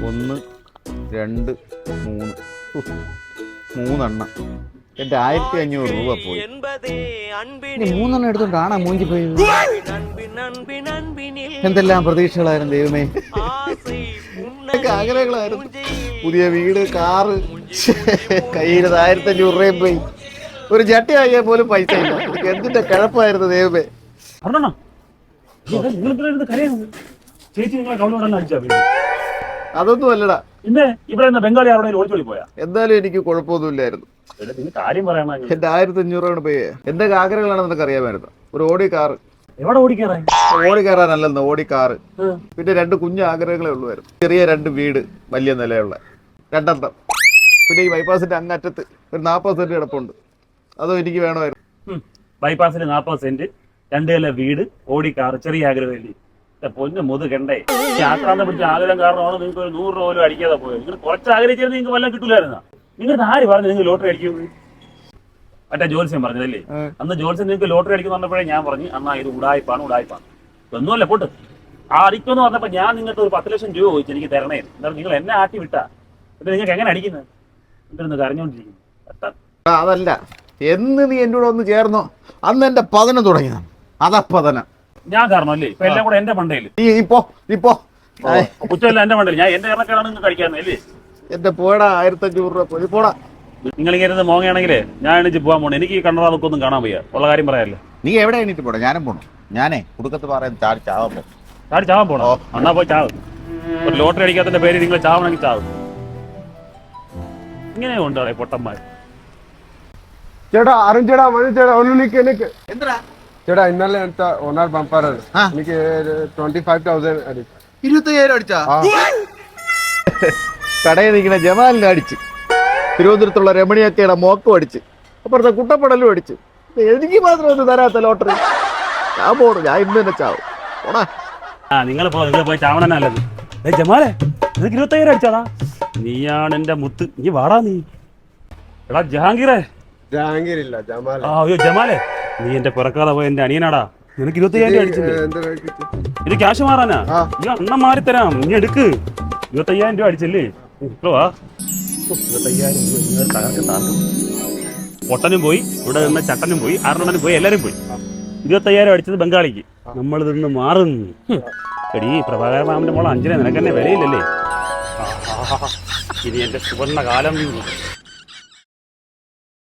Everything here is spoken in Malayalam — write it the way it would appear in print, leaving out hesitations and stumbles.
1 2 3 മൂന്നെണ്ണം. എൻ്റെ 1500 രൂപ പോയി. ഇനി 3 എണ്ണം എടുത്തോണ്ട് ആണാ മൂഞ്ചി പോയി. എന്തെല്ലാം പ്രതീക്ഷകളായിരുന്നു ദൈവമേ, ആഗ്രഹങ്ങളായിരുന്നു. പുതിയ വീട്, കാറ്, കയ്യിൽ 1500 രൂപയും പോയി. ഒരു ചട്ടി വാങ്ങിയാൽ പോലും പൈസ ഇല്ല. എന്തിന്റെ കിഴപ്പായിരുന്നു ദൈവമേ. അതൊന്നും അല്ലടാ. ബംഗാളി ഓടിച്ചോടി പോയാ എന്തായാലും എനിക്ക് കുഴപ്പമൊന്നുമില്ലായിരുന്നു. എന്റെ 1500 രൂപ പോയേ. എന്റെ ആഗ്രഹങ്ങളാണെന്ന് നിനക്ക് അറിയാമായിരുന്നു. ഒരു ഓടി കാറ്. ഓടി കയറാനല്ലെന്ന്, ഓടി കാറ്. പിന്നെ 2 കുഞ്ഞു ആഗ്രഹങ്ങളേ ഉള്ളുവായിരുന്നു. ചെറിയ 2 വീട്, വലിയ നിലയുള്ള 2 എണ്ണം. പിന്നെ ഈ ബൈപ്പാസിന്റെ അങ്ങറ്റത്ത് ഒരു 40 സെന്റ് കിടപ്പുണ്ട്. അതും എനിക്ക് വേണമായിരുന്നു. ബൈപ്പാസിൽ 40 സെന്റ്, 2 നില വീട്, ഓടി കാറ്, ചെറിയ ആഗ്രഹമില്ലേ. പൊന്നു മുതുകണ്ടേ. യാത്രാന്ന് പിടിച്ച ആഗ്രഹം കാരണമാണ് നിങ്ങൾക്ക് ഒരു 100 രൂപ പോലും അടിക്കാതെ പോയത്. നിങ്ങൾ കുറച്ച് ആഗ്രഹിച്ചാൽ നിങ്ങൾക്ക് വല്ലതും കിട്ടൂലായിരുന്ന. നിങ്ങൾക്ക് ആര് പറഞ്ഞു നിങ്ങൾ ലോട്ടറി അടിക്കുന്നത്? മറ്റേ ജോത്സ്യം പറഞ്ഞതല്ലേ. അന്ന് ജോത്സ്യം നിങ്ങൾക്ക് ലോട്ടറി അടിക്കുന്നു പറഞ്ഞപ്പോഴേ ഞാൻ പറഞ്ഞു അന്നാ ഇത് ഉടായ്പാണ്. ഒന്നുമല്ല പോട്ട്. ആ അടിക്കുമെന്ന് പറഞ്ഞപ്പോൾ ഞാൻ നിങ്ങൾക്ക് ഒരു 10 ലക്ഷം രൂപ ചോദിച്ചു എനിക്ക് തരണേ. എന്തായാലും നിങ്ങൾ എന്നെ ആട്ടി വിട്ടാ. എന്നിട്ട് നിങ്ങൾക്ക് എങ്ങനെ അടിക്കുന്നത്? എന്നിട്ട് കരഞ്ഞോണ്ടിരിക്കുന്നു. അതല്ല, എന്ന് നീ എൻ്റെ കൂടെ ഒന്ന് ചേർന്നോ അന്ന് എന്റെ പതനം തുടങ്ങിയതാണ്. അതപ്പതനം ഞാൻ കാരണം അല്ലേ. ഇപ്പൊ എല്ലാം കൂടെ എന്റെ മണ്ടയിൽ. കുറ്റമല്ല എന്റെ മണ്ടയിൽ. ഞാൻ എന്റെ ഇറക്കാണ് നിങ്ങൾക്ക് കഴിക്കാന്നല്ലേ. എന്റെ പോടാ 1500 രൂപ പോയി പോടാ. നിങ്ങൾ ഇങ്ങനെ മോങ്ങയാണെങ്കിലേ ഞാൻ എണീച്ച് പോകാൻ പോണേ. എനിക്ക് ഈ കണ്ണറ നോക്കൊന്നും കാണാൻ വയ്യ. ഉള്ള കാര്യം പറയാല്ലേ. നീ എവിടെ എണീറ്റ് പോടാ. ഞാനും പോണു. ഞാനേ കുടുക്കത്ത് പറയുന്നത് ചാടി ചാവാൻ പോണോ? അന്നാ പോയി ചാവും. ഒരു ലോട്ടറി അടിക്കാത്തതിന്റെ പേര് നിങ്ങൾ ചാവണമെങ്കിൽ ചാവും. ഇങ്ങനെ കൊണ്ടാണ് പൊട്ടന്മാർ. ചേട്ടാ അരുൺ ചേട്ടാ, മതി ചേട്ടാ, ഒന്ന് നിക്ക്. ചേട്ടാ ഇന്നലെ ഓണർ ബമ്പർ എനിക്ക് 25,000 അടിച്ചു. 25,000 അടിച്ചാ? കടയിൽ നിൽക്കുന്ന ജമാലിനെ അടിച്ച്, തിരുവനന്തപുരത്തുള്ള രമണിയൊക്കെയുടെ മോക്കും അടിച്ച്, അപ്പുറത്തെ കുട്ടപ്പടലും അടിച്ച്. എനിക്ക് മാത്രം ഒന്ന് തരാത്ത ലോട്ടറി. ഞാൻ പോണു. ഞാൻ ഇന്ന് തന്നെ ചാവും. പോണാ. നിങ്ങൾ പോയി ചാവണനല്ലത്. ജമാലെ നിനക്ക് 25,000 അടിച്ചാടാ. നീയാണ് എന്റെ മുത്ത്. നീ വാടാ നീ. എടാ ജഹാംഗീരില്ല ജമാൽ. അയ്യോ ജമാലെ, നീ എന്റെ പിറക്കാതെ പോയ എന്റെ അനിയനാടാ. നിനക്ക് 25,000 അടിച്ചില്ലേ? ഇത് ക്യാഷ് മാറാനാ? ഈ അണ്ണം മാറി തരാം. നീ എടുക്ക്. 25,000 രൂപ അടിച്ചല്ലേ? വാ. 25,000 പൊട്ടനും പോയി, ഇവിടെ നിന്ന് ചട്ടനും പോയി, ആറെണ്ണനും പോയി, എല്ലാരും പോയി. 25,000 അടിച്ചത് ബംഗാളിക്ക്. നമ്മൾ ഇതിന്ന് മാറുന്നു. എടീ പ്രഭാകര മാമന്റെ മോളെ 5 നിനക്ക് തന്നെ വിലയില്ലല്ലേ. ഇനി എന്റെ സുവർണ്ണ കാലം.